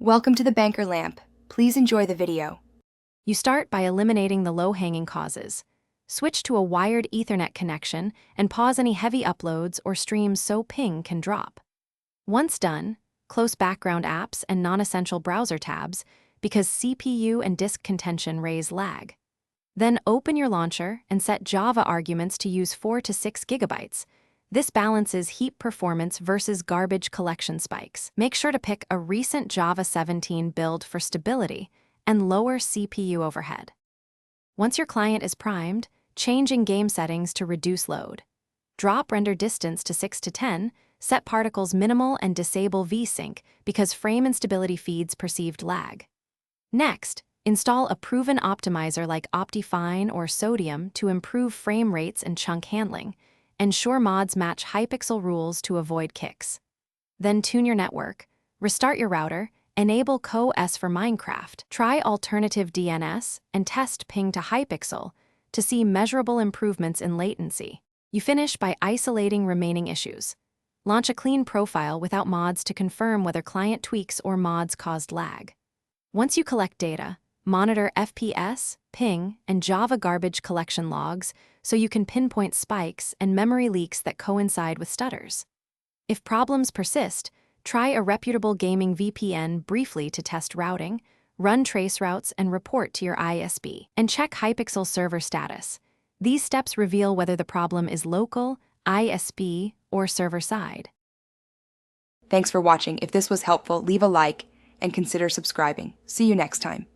Welcome to the Banker Lamp. Please enjoy the video. You start by eliminating the low-hanging causes. Switch to a wired Ethernet connection and pause any heavy uploads or streams so ping can drop. Once done, close background apps and non-essential browser tabs because CPU and disk contention raise lag. Then open your launcher and set Java arguments to use 4 to 6 gigabytes. This balances heap performance versus garbage collection spikes. Make sure to pick a recent Java 17 build for stability and lower CPU overhead. Once your client is primed, change in-game settings to reduce load. Drop render distance to 6 to 10, set particles minimal and disable VSync because frame instability feeds perceived lag. Next, install a proven optimizer like Optifine or Sodium to improve frame rates and chunk handling. Ensure mods match Hypixel rules to avoid kicks. Then tune your network, restart your router, enable Co-S for Minecraft, try alternative DNS, and test ping to Hypixel to see measurable improvements in latency. You finish by isolating remaining issues. Launch a clean profile without mods to confirm whether client tweaks or mods caused lag. Once you collect data, monitor FPS, ping, and Java garbage collection logs so you can pinpoint spikes and memory leaks that coincide with stutters. If problems persist, try a reputable gaming VPN briefly to test routing, run trace routes, and report to your ISP. And check Hypixel server status. These steps reveal whether the problem is local, ISP, or server-side. Thanks for watching. If this was helpful, leave a like and consider subscribing. See you next time.